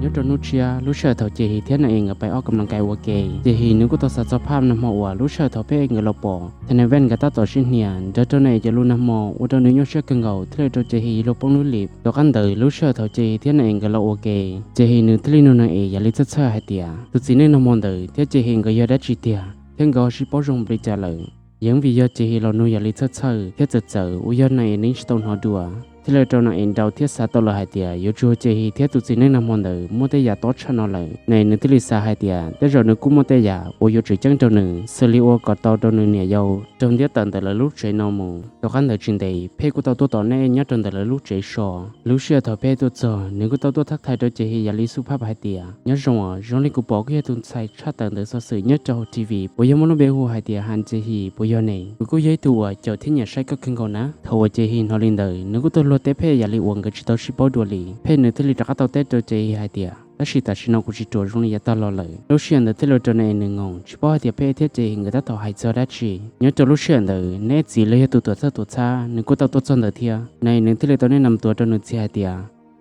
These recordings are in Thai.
nhớ trong nút chia lúc sợ thầu chị thế này ngườiไปออกกำลังกายวัวเกย์chịนึกว่าตัวสัตว์สภาพน้ำหัวlúc sợ thầuเพ่ngườiเราปอแต่ในแว่นกับตาต่อชิ้นเหียนเดี๋ยวตัวไหนจะรู้น้ำหมอว่าตัวนี้ยกเชือกกังเก่าที่เราchịเราป้องนู้นหลีบตัวกันเตยlúc sợ thầu chị thế này ngườiเราโอเคchịนึกที่นู่นนั่นเองอย่าลิซ่าให้เตียตัวจีนี่น้ำมันเตยที่chịก็ยอดได้จีเตียที่ก็ชิปอรงบริจาเลยยังวิญญาณchịเราหนูอย่าลิซ่าที่จะเจออุยในนี้สตูนหัวดัวที่เราตอนนั้นเราเที่ยวสาตลอดหายเดียอยู่ชัวเจฮีเที่ยวตุจินในน้ำมันเดอมัวแต่ยาต้นชนเลยในนึกที่ลิซ่าหายเดียแต่เรานึกกูมัวแต่ยาโออยู่จุดจังตัวหนึ่งสลิโอกอดตัวตัวหนึ่งเนี่ยยาวจนเดียวตันแต่ละลูกเจนอมูตัวขันเดอจินเดย์เพ่กูตัวตอนนี้ยัดจนแต่ละลูกเจชอลูกเชื่อเธอเพ่ตัวจ่อนึกกูตัวทักทายตัวเจฮียาลิสุภาพหายเดียยัดจงอ่ะจงลิกูบอกก็ยังตุนใส่ชาตันเดอสื่อยัดจอทีวีปุยมันรู้เบหูหายเดียหันเจฮีปุยเนยกูยัยตัวเจ้าที่เนี่ยใช้ก็ขึ้นก่อนนะเธอเจฮีนฮอลินเดอนึกกูตัวรถเตเพ่ยาลิวก็จะต้องชิบเอาดูเลยเพื่อนที่เราจะต้องเต้นตัวเจียให้เดียแต่สิแต่ฉันเอากุจิตัวตรงนี้ตลอดเลยลูกเชียนที่เราจะในหนึ่งงชิบเอาเดียเพื่อที่จะเห็นก็ต้องหายใจได้ชีย้อนตัวลูกเชียนเนื้อจีเลยตัวช้านึกตัวจนเดียในหนึ่งที่เราต้องแนะนำตัวตัวหนึ่งเจียเดีย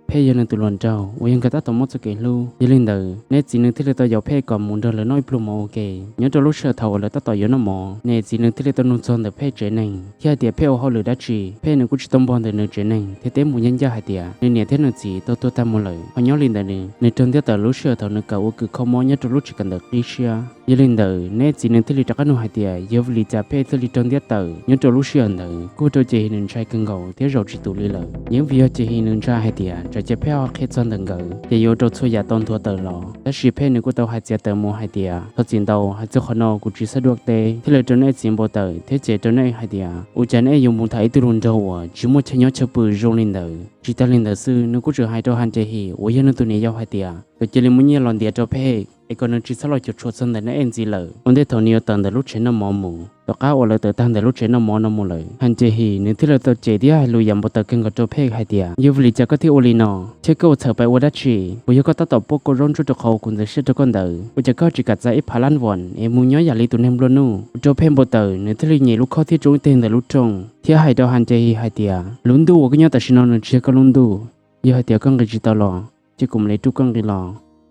เพื่อยันตัวหลอนเจ้าวันก็ต้องมั่วจะเกลูยันลินเดอเนื้อจีนึงที่เราต้องยาวเพื่อก่อนมุนเดินเลยน้อยพลุโมเกย้อนตัวลูกเชียนเท่าเลยต้องต่อยน้ำหมอเนื้อจีนึงที่เราต้องนุ่งจนเพื่อเจนึงที่เดียเพื่อเอาเลยได้ชีเพื่อนึงกุจิต้องบอลเดินเจนึงที่เต็มมุนยันยาให้เดียในเนี่ยที่นึงจีตัวตามหมดเลยพอย้อนลินเดอในจนที่ตัวลูกเชียนเท่านึงก็คือเขามองยันตัวลูกจิกันเด็กดิเชียยันลินเดอเนื้อจีนึงที่เราจะกันหนูให้เดียยาวลิจ่าเพื่อที่เราจนที่ตัวย้อนตัวลูกเชียนกูตัวเจนึงใช้กังเก่าที่เราจิตตุลีเลยยังวิญญาณเจนึงใช้ให้เดียจะเพื่อเอาแค่จน等个，也有着出也当多得了。但是陪你过到还接得么还的，他见到还就可能估计是多的，他来真爱见不得，他接真爱还的，我真爱用木台都轮着我，只么前要吃不容领的，只得领的是，你估计还到还这些，我也能对你要还的，就这里么嘢乱点着陪。ไอ้คนนั้นที่สลายจุดชดสันแต่ในเอ็นจีเลยวันที่ตอนนี้ตันแต่ลูกเชนน้ำมอมูต่อก้าวเลยแต่ตันแต่ลูกเชนน้ำมอน้ำมูเลยฮันเจฮีนี่ที่เราตัวเจดีให้ลุยยำบตะเก่งกับโจเพกให้เดียยูฟลีจากก็ที่โอลีนอเช็คก็เธอไปวัดชีบุยก็ตัดต่อพวกกร้อนจุดเขาคุณจะเชื่อทุกคนเดิมบุจะก็จิกัดใจพาลันวันเอมุญย้อยอย่าลีตุนเฮมโลนูโจเพมบตนี่ที่ลีนี่ลูกเขาที่จงเต็นแต่ลูกจงที่ให้ดาวฮันเจฮีให้เดียลุนดูก็ย้อยแต่ชินอนเชื่อก็ลุนดูยูให้เดียก็กิจตลอดที่กลุ่มเลยทุกคนกิลอ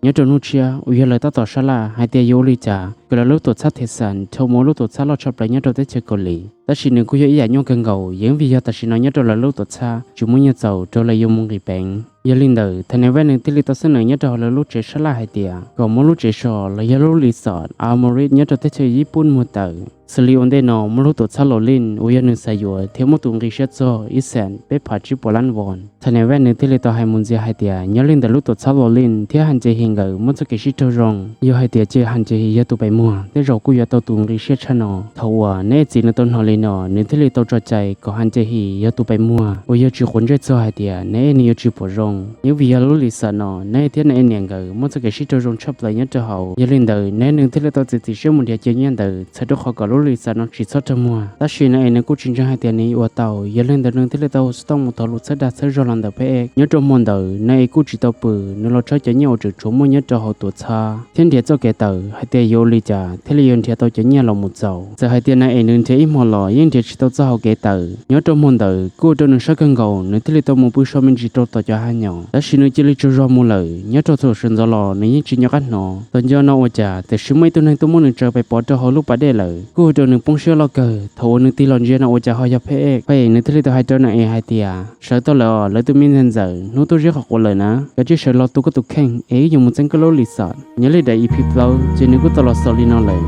nhớ trong nút chia uy lời ta tỏ sa la hai tia yêu li cha cái là lúc tổ sát thế sản châu mô lúc tổ sát lo chập lại nhớ trong tết chơi cổ lì ta chỉ nên cố ý giải nhau cần gầu những vì ta chỉ nói nhớ trong là lúc tổ xa chúng muốn nhớ giàu trong là yêu mong kỳ bén giờ linh đời thằng này về nên tí li ta sẽ nói nhớ trong là lúc chơi sa la hai tia còn mỗi lúc chơi sò là giờ lúc li sọt amorit nhớ trong tết chơi Nhật một tờ xử lý vấn đề nào mỗi lúc tổ sát lộ lên uy nên xài dừa thiếu một tuần reset cho ít sản bé phá chip bỏ lăn vòn thằng này về nên tí li ta hai muốn gì hai tia nhớ linh đời lúc tổ sát lộ lên thiếu hành chơi hình gờ muốn cho cái shit trâu rong giờ hai tia chơi hành chơi giờ tụ bảy mua để rồiกูอยากตัวตุงรีเช็ดชะนอเท่าว่าเนจีนต้นหอเลยนอเนที่เลยตัวใจก็หันใจฮีอยากตัวไปมัวกูอยากจีคนใจจ่อให้เดียเนนี่อยากจีปวดรงยังวิญญาณลุลิสานอเนที่เนเนียงก็มันจะเกิดชิดรงชอบเลยยังจะเขายังเล่นเดอเนหนึ่งที่เลยตัวจิตเชื่อมันเดียเจียนเดอใช้ตัวเขาก็ลุลิสานอจีชอบจะมัวแต่ชีนเนกูจริงจังให้เดียนี้ว่าเต่ายังเล่นเดอหนึ่งที่เลยตัวต้องมุทอลุเสดาเสจรันเดอเพ่ยังจมมันเดอเนกูจีตัวปืนนเราใช้จะเนี่ยจุดชมมันยังจะเขาตัวชาเทียนเดียเจ้าแก่เตอให้เดียโยลิจ่าที่เลยยันเทียตัวจะเนี่ยเราหมดเจ้าจะให้เดียนเองนึงเทียมหล่อยังเดียชิตัวเจ้าแก่เตอnhớ trong môn đời cô cho nên sẽ cần cầu nếu thế tôi muốn bớt số mình chỉ cho tôi cho hai nhỏ đã xin chỉ lấy cho ra mua lời nhớ cho tôi sinh ra lò nếu chỉ nhớ cách nó tôi cho nó trả để sớm mấy tôi nên tôi muốn được trở về bỏ cho họ lúc bắt đề lời cô cho nên bông sữa lo cờ thầu nên tí lon nó trả họ nhập phải nếu thế tôi hai cho này hai tia sợ tôi lỡ lấy tôi mình giờ nếu tôi rất học qua lời nè cái chỉ sợ lo tôi có tôi khen ấy dùng một chân cái lối lì sọt nhớ lấy đại ip lâu chỉ nếu có tôi lo sợ đi nó lời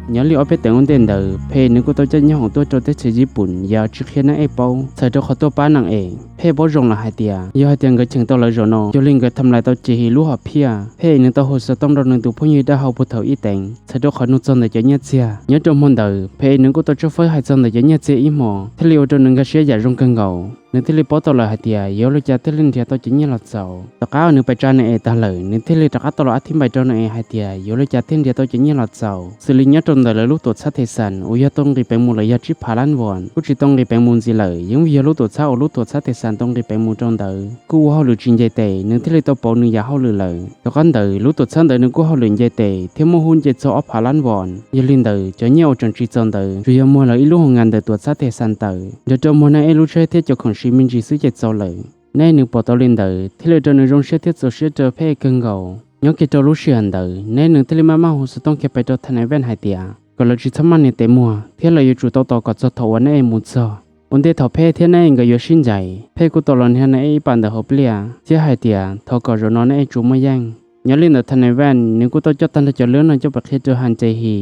nhớ li ở bên tây ôn đền đời, phe nếu có tôi chân nhau tôi cho tết chơi Nhật giờ trước khi nó Apple, thời đó họ tôi bán nàng phe bỏ rong là hai tia, giờ hai tia người chừng tôi lại rồi nó, cho linh người thầm lại tôi chỉ lúa họ pia, phe nếu tôi hồ sơ tông đầu nên tôi phong như đã hậu bút thầu ý tiền, thời đó họ nút chân để cho nhớ chia, nhớ trong môn đời, phe nếu có tôi cho phơi hai chân để cho nhớ chia ý mò, thế liệu cho nên người sẽ giải rong cân gầu. nếu thế li bỏ tôi lại hai tia, giờ lúc cha thế linh thì tôi chỉ nhớ là giàu, tất cả nếu bài trang này ta lời, nếu thế li tất cả tôi lại thêm bài trang này hai tia, giờ lúc cha thêm thì tôi chỉ nhớ là giàu, xử lý nhớ trong đời là lúc tôi sát thế sản, ôi giờ tôi đi bệnh mù lại giờ chip phá lan vòn, cũng chỉ tôi đi bệnh mù gì lời, nhưng giờ lúc tôi sao lúc tôi sát thế sản tôi đi bệnh mù trong đời, cú hao lừa chuyện dây tệ, nếu thế li tôi bỏ nửa giờ hao lừa lời, tôi con đời lúc tôi sang đời nếu cú hao lừa dây tệ, thiếu mua hun dây cho phá lan vòn, giờ lên đời cho nhau trong chỉ trong đời, rồi giờ mua lại lúc ngàn đời tôi sát thế sản đời, giờ trong mua này lúc chơi thế cho con sĩ mình chỉ sử dụng cho lời. nay nữ bỏ tàu lên đời thì lời cho nữ rong sẽ thiết số sẽ trở phê cơn gầu nhớ cái cho lúc xưa đời nay nữ thì mà hồ sơ tông kẹpไปcho thằng này ven hải tiệt còn là chỉ thăm ăn để mua thế là chủ tàu tàu có cho thầu nay muốn sợวันเดียวทอเพศที่นั่นก็อยู่สิ้นใจเพศกูตลอดที่นั่นไอ้ปันเดอร์ฮบเลียที่หายเตียทอก็รอนไอ้จูไม่ยังอย่าลินเดอร์ทันในแวนนึกกูต้องจัดตันจะเลื่อนนั่นจะประเทศจะหันใจฮี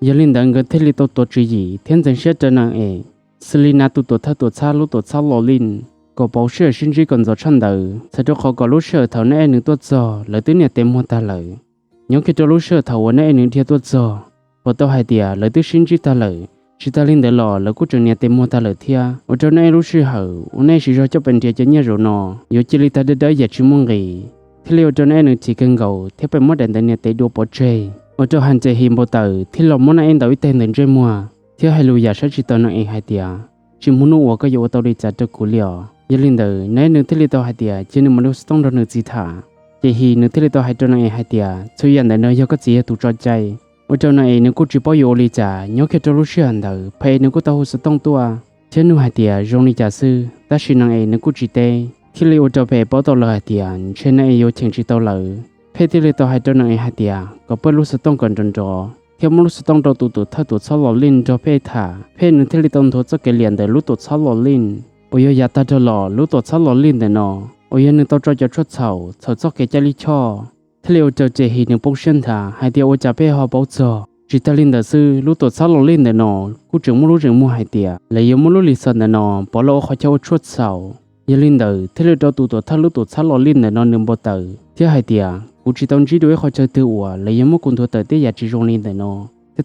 อย่าลินเดอร์เงินที่ลิตัวจีจีเทียนจังเชื่อจะนางเอสลีนาตัวท่าตัวชาลูตัวชาลอลินก็เป่าเชื่อสิ้นจีก่อนจะชันเดอร์เสร็จเขาก็รู้เชื่อเท่านั้นไอ้หนึ่งตัวจอเลยตัวเนี่ยเต็มหัวตาเลยยังคิดจะรู้เชื่อเท่านั้นไอ้หนึ่งเทียตัวจอพอตัวหายเตียเลยตัวสิ้นจีตาเลยchỉ ta linh để lò là cú trường nhà tìm mua ta lợi thia, ở chỗ này lúc xưa hở, ở này chỉ cho bên kia cho nhà rồi nọ, giờ chỉ li ta để đợi giờ chỉ mong gì, thì liệu chỗ này nữa chỉ cần gầu, thế phải mất đèn tại nhà tới đua bỏ chơi, ở chỗ hành chơi hiểm bộ tử, thì lòng muốn anh đợi tên đến chơi mua, thì hai lùi giờ sẽ chỉ tao nói hai tia, chỉ muốn nuôi cái giờ tao đi chặt cho cú liò, giờ linh để này nữa thì li tao hai tia, chỉ nên mà lúc xong rồi nữa chỉ thả, chỉ hi nữa thì li tao hai cho nói hai tia, chơi anh để nơi giờ có gì tụ cho chơi. ở chỗ này nếu cô chỉ bảo yêu lý trả nhớ khi cho lúc xưa anh thử phải nếu cô tao sẽ tông tua chứ nếu hai tia rong lý trả sư ta xin năng ấy nếu cô chỉ tê khi liệu cho phải bảo tao lời hai tia trên này yêu chẳng chỉ tao lời phải thì liệu tao hai cho năng ấy hai tia có bao lúc sẽ tông còn tròn trò theo một lúc sẽ tông trò tụt thay tụt sáu lò linh cho phải thả phải nếu thì liệu tông thôi cho cái liền để lúc tụt sáu lò linh ôi giờ ta cho lò lúc tụt sáu lò linh để nọ ôi giờ nếu tao cho chốt sầu cho cái trái lý choถ้าเลี้ยวเจอเจฮีหนึ่งปุ๊กเช่นท่าให้เดียวจะไปหอบ่จอจิตาลินเดซื้อรู้ตัวซาโลลินเดนอกูจึงไม่รู้จึงมัวให้เดียเลยยังไม่รู้ลิสันเดนอพอเราเขาจะชุดเสาอย่าลินเดถ้าเลี้ยวตัวถ้ารู้ตัวซาโลลินเดนอหนึ่งบ่เตอที่ให้เดียกูจิตต้องจีด้วยเขาจะตัวเลยยังไม่กุนตัวเตอที่อยากจีจงลินเดนอ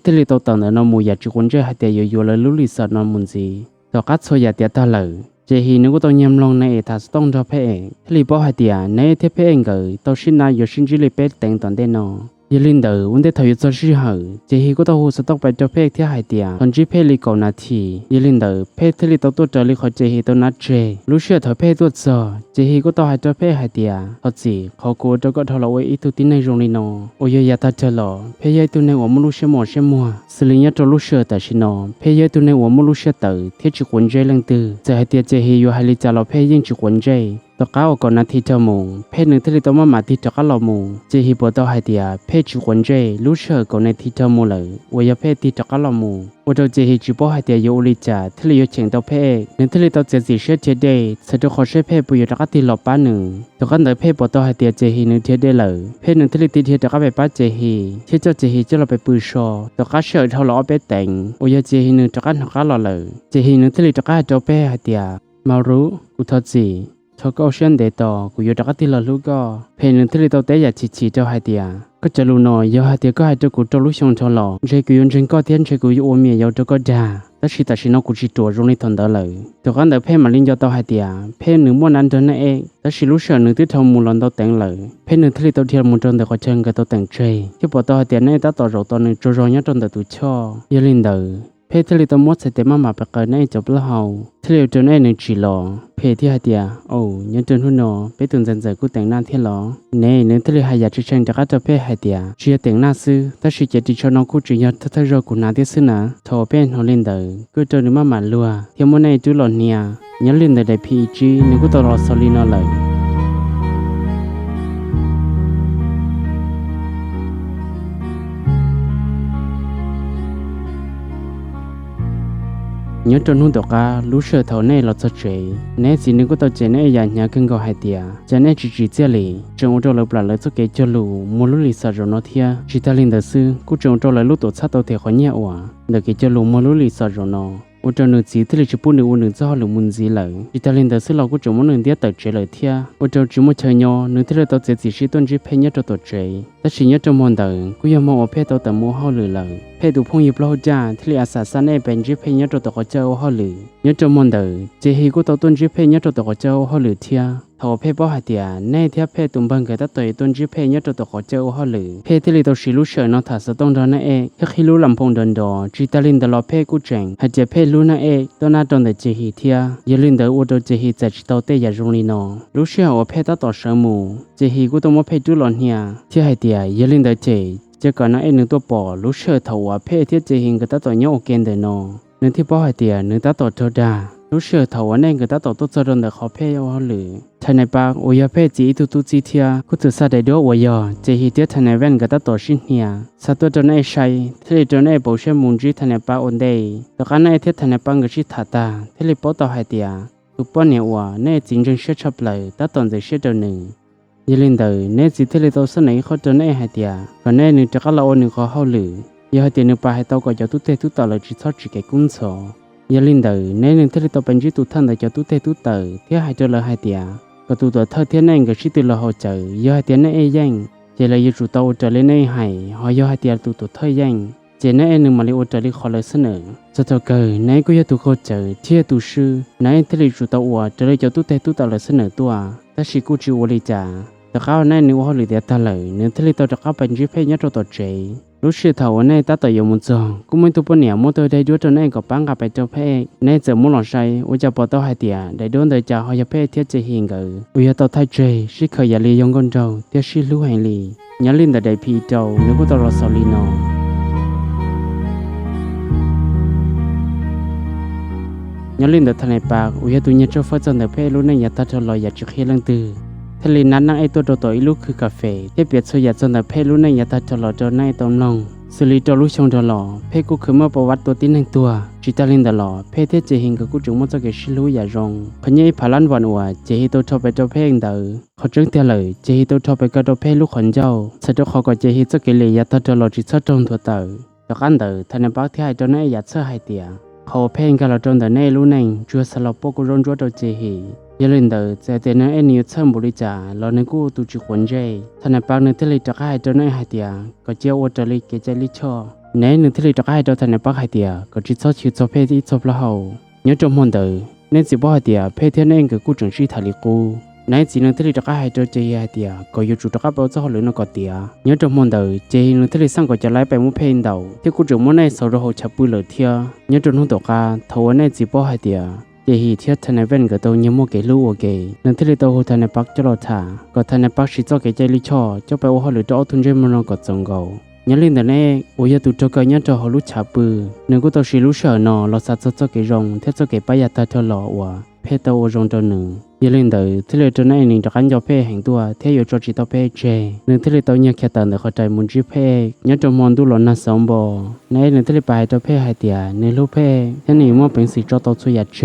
ถ้าเลี้ยวตัวเตอเดนอมูอยากจีคนจะให้เดียอยู่เลยรู้ลิสันนอมุนซีต่อกัดโซอยากเดียตาเลยเจฮีนึกว่าต้องยำลงในทัศต้องรอเพเองที่รีบบอกให้เดียในเทเพเองก็ต้องชินนายอยู่ชินจิลิเป็ดแต่งตอนเดนอ ยิลินเดอร์วันเดียวถอยจะชื่อเหอเจฮีก็ต้องหูสต๊อกไปเจ้าเพกที่หายเตียตอนจีเพลีก่อนนาทียิลินเดอร์เพกที่ลีตัวเจอลีขอเจฮีตัวนัดเจรู้เชื่อถอยเพกตัวเจอเจฮีก็ต้องหายเจ้าเพกหายเตียเขาจีเขากลัวเจ้าก็ทะเลาะไว้อีตัวที่ในโรงเรียนโอ้ยยาตาเจอหล่อเพกยัยตัวในหัวมุลุเชื่อหมอเชื่อมัวสลิงยัดตัวรู้เชื่อแต่ชินอเพกยัยตัวในหัวมุลุเชื่อเตอที่จีขวัญใจลังตือจะหายเตียเจฮีอยู่หายลีจ่าเราเพกยิ่งจีขวัญใจตัวก้าวก่อนนาทีเจ้ามูเพศหนึ่งที่ตัวมาที่จะก้าวมูเจฮีปวดตัวหายเดียเพศจีขวัญใจรู้เชื่อก่อนนาทีเจ้ามูเลยว่าเพศที่จะก้าวมูว่าตัวเจฮีจีปวดหายเดียอยู่ลิจ่าที่เหลือเฉียงตัวเพศหนึ่งที่ตัวเจสีเชื่อเจเดย์เสด็จขอเชื่อเพศปุยจะก้าวตีหลบป้าหนึ่งตัวกันเดินเพศปวดตัวหายเดียเจฮีหนึ่งเทียได้เลยเพศหนึ่งที่ตีเทียจะก้าวไปป้าเจฮีเชื่อเจ้าเจฮีจะเราไปปุยชอตัวก้าวเชื่อเท่าเราไปแต่งว่าเจฮีหนึ่งจะก้าวหักก้าวเราเลยเจฮีหนึ่งที่จะก้าวเจ้าเพศหายเดียมารู้อุทธีเขาก็เชื่อเดต่อกูอยู่ดักที่เราลูกก็เพลงที่เราเตะอยากชี้เจ้าหายเดียก็จะรู้หน่อยยาหายเดียก็หายเจ้ากูจะรู้ชงชงหล่อใจกูยนจริงก็เทียนใจกูอยู่อเมียยาวเจ้าก็ด่าแต่สิน้องกูจีตัวรงในทนเดอเลยแต่กันเดเพลงมาลินยาวเต่าหายเดียเพลงหนึ่งม้วนนั้นเดินนั่นเองแต่สิรู้เชื่อหนึ่งที่ทำมูลนเต่าแต่งเลยเพลงหนึ่งที่เราเทียนมูลจนแต่ก็เชิงกับเต่าแต่งใจที่ปวดเต่าหายเดียในตาต่อเราตอนหนึ่งจะรอยัดจนแต่ตัวช่อยาลินเดอเพศที่เราหมดเสร็จมาประกาศในจบแล้วเฮาที่เราจนในหนึ่งจีหล่อเพศที่หายเดียโอ้ยังจนหุ่นนอไปตื่นเจอกูแต่งหน้าเที่ยหล่อในหนึ่งที่เราหายอยากจะเชิงจากจะเพศหายเดียเชียแต่งหน้าซื้อแต่สิจะดิชน้องกูจีนถ้าเรากูนาที่ซื้อนะทอเป็นเขาเล่นเดอกูเจอหนึ่งมาลัวเที่ยวมันในจุหล่อเนี่ยยังเล่นได้พีจีนึกกูตลอดสลินอเลยnhớ trong hôn tộc cá lú sờ thầu này là cho trẻ nè chỉ nếu có tàu trẻ này nhà nhà cần gọi hai tia trẻ này chỉ chia lì trong trong lớp là lấy cho cái cho lù mua lú lì sờ rồi nó thia chỉ ta linh đời sư cú trong trong lấy lú tổ sát tàu thể khỏi nhà ủa để cái cho lù mua lú lì sờ rồi nó ở trong nửa chỉ thì chỉ buôn nửa cho họ lượng muốn gì lợi chỉ ta linh đời sư là cú trong món nửa tiếc tới trẻ lợi thia ở trong chỉ một chơi nhau nửa thì là tàu trẻ chỉ tuân chỉ phe nhất cho tàu trẻแต่สิ่งนี้จำมอนเดินกูยังมองว่าเพศตัวแต่มัวห่อหรือเลยเพศตัวพงยิบล้อจ้าที่เรียกอาสาสันเอเป็นจีเพย์นี้ตัวเขาเจ้าห่อหรือนี้จำมอนเดินเจฮีกูตัวต้นจีเพย์นี้ตัวเขาเจ้าห่อหรือเทียทว่าเพศบ่หายเตียในเทียเพศตุ่มบังเกิดตัวต้นจีเพย์นี้ตัวเขาเจ้าห่อหรือเพศที่เรียกตัวชิลุเชอร์นอทัสต้องดอนนั่นเองแค่คิลุลำพงเดินดอจีตาลินตลอดเพศกูเจงหายเจเพศลุนั่นเองตัวน่าตอนเดเจฮีเทียยลินเดออุดเจฮีจัดจิตตัวเตยจงลีนอรู้เชื่อว่าเพศต่อเสมูเจฮีกูตัวมัวเพศจุลอนเฮียที่หายเตียยลินเดเจจะก่อนนั้นไอ้หนึ่งตัวปอรู้เชื่อถว่าเพศที่เจหิงก็ตัดต่อเนื้อโอเกนเดนอหนึ่งที่ป้อหายเตียหนึ่งตัดต่อโจดารู้ รู้เชื่อเถาวันแน่ก็ตาต่อตัวจะโดนแต่เขาเพ่เอาหรือทนายปากโอยาเพ่จีตุจีเทียกูถือซาได้ด้วยโอยาเจฮิเดียทนายแว่นก็ตาต่อชิ้นเฮียสัตว์ตัวจนไอ้ชัยที่เลยจนไอ้โบเชมุนจีทนายปากอนเดย์แต่การไอ้เทียทนายปากก็ชิดถาตาที่เลยปอต่อให้เดียตุปอนเนี่ยว่าแน่จริงจังเชื่อชอบเลยตาตอนจะเชื่อตัวหนึ่งยี่ลินเดอร์แน่จิตที่เลยตัวสนเขาจนไอ้ให้เดียก็แน่หนึ่งจะก็เราหนึ่งเขาเข้าหรือยาเดียนึงไปให้ตัวก็จะตุเตตุต่อเลยจิตทอดจิตแก่กุ้งโซยาลินเดอร์แน่หนึ่งที่เลยตัวเป็นจิตตุท่านแต่จะตุเตตุเตอเที่ยให้เจอเลยให้เดียก็ตัวเธอเที่ยนั่งก็ชิดตัวเราเจอยาเดียนั่นเอ้ยังเจเลยยูจุดตัวจะเล่นในให้หอยาเดียตัวเธอยังเจนั่นเอ้หนึ่งมาเลยจะเลยขอเลยเสนอจะเจอเกยนั่นก็ยาตัวเขาเจอเที่ยตัวชื่อนั่นที่เลยจุดตัวจะเลยจะตุเตตุต่อเลยเสนอตัวแต่ชิกูจิวเลยจ้าแต่เขาแน่นึกว่าหรือเดียตาเลยเนื้อที่เลยตัวจะเข้าเป็นจีเพย์ยัดตัวเจรู้สึกเท่าวันนี้ตาต่อยมุนจงกูไม่ตัวปนเนี่ยมุตัวได้ด้วยตัวนี้ก็ปังกับไปเจ้าเพย์ในเจอมุนหล่อใช้ว่าจะปอตัวให้เดียได้โดนได้จ่าหอยเพย์เทียจะหิงกันวิยาตัวไทยเจชิเคยยาลียงกันเจ้าเทียชิลู่ให้ลียาลินแต่ได้พีเจ้านึกว่าตัวรอสลีนอยาลินแต่ทนายปากวิยาตัวเนี่ยเจ้าฟ้าจันแต่เพย์รู้ในยาตาเธอลอยอยากจะเคียงตือทะเลนั้นนั่งไอตัวตัวอีลูกคือกาแฟที่เปียดสยดจนแต่เพรู้ในยาตาจลอจนในตอมลงสุริจลูกชงจลอเพกูคือเมื่อประวัติตัวที่หนึ่งตัวจิตาลินตลอเพเทเจหิงกับกูจุงมันจะเกิดชิลูอย่ารงพญายพลันวันอัวเจฮิตัวชอบไปเจ้าเพงเดอเขาจึงเตเลยเจฮิตัวชอบไปกระโดดเพลูกขนเจ้าสะเจ้าเขาก็เจฮิจะเกลียาตาจลอจิตจงตัวเตอจากอันเดอทันปักที่ให้เจ้าในยาเชื่อให้เตียเขาเพงกันเราจนแต่ในรู้ในจัวสลับปกุรนจัวตัวเจฮิยาลินเดอร์จะเตนเอนิวเชิมบริจาลอนึกูตุจิขวนเจท่านปากนึกที่ลิจะให้เจ้าหน้าให้เดียก็เจ้าอดจลิเกจลิชอในนึกที่ลิจะให้เจ้าท่านปากให้เดียก็จิตชอบชิวชอบเพที่ชอบละเขาเนื้อจมมันเดอร์ในสิบ่ให้เดียเพที่นั่นก็กูจังชีทาลิกูในจีนึกที่ลิจะให้เจ้าเจียให้เดียก็อยู่จุดกับเอาเจ้าหรือนักเดียเนื้อจมมันเดอร์เจีนึกที่ลิสั่งก็จะไล่ไปมุเพนเดาที่กูจังมันในสระหัวชับปืนเหลือเทียเนื้อจนหุ่นตกาทว่าในสิบ่ให้เดียเจฮีเทียทนายเวนก็ตัวยังโมเกลูโอเกนั่นที่เราตัวทนายปักจะรอท่าก็ทนายปักชิจอกเกใจลิชอจะไปว่าหรือจะเอาทุนเจมันก็จงเกายันลินแต่เน่โอยาตุจอกยันจะหลุชาปืนึกว่าตัวชิลุเชอนอเราสัตว์จอกเกรงเทียจอกเกปายาตาเธอหล่อว่าเพตโอจงตัวหนึ่งยันลินเดอที่เราตัวนั้นหนึ่งจะกันจะเพแห่งตัวเทียอยู่จอจิตเพเจนึกที่เราตัวยังแค่ตันแต่เข้าใจมุนจีเพยันจะมองดูหลอนน่าสมบูรณ์ในนึกที่เราไปจะเพให้เดียในรูปเพที่นี่มันเป็นสีจอตัวช่วยเจ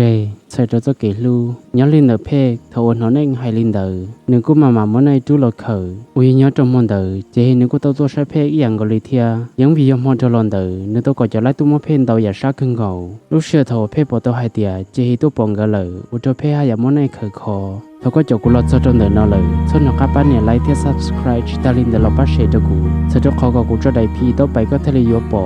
ใส่ตัวเกลูย้อนลินเดอร์เพกทวนหัวเน่งไฮลินเดอร์นึกกูมาเมื่อในจูโลเคอร์วิญญาณจมอนเดอร์เจนึกกูตัวใช้เพกอย่างกอลิเทียยังวิญญาณมอนจลอนเดอร์นึกตัวก็จะไล่ตัวมาเพนเดาอย่าชักขึ้นเกาลูกเชื่อทว่าเพกปตัวไฮเดียเจตัวปองกันเลยอุจเพกหายามอนในเคอคอเขาก็จะกูรอจนเดินนอเลยส่วนนักปั้นเนี่ยไล่เทีย subscribe จิตาลินเดอร์เราปั้นเชตกูสะดวกเขาก็กูจะได้พีต่อไปก็ทะเลยัวปอ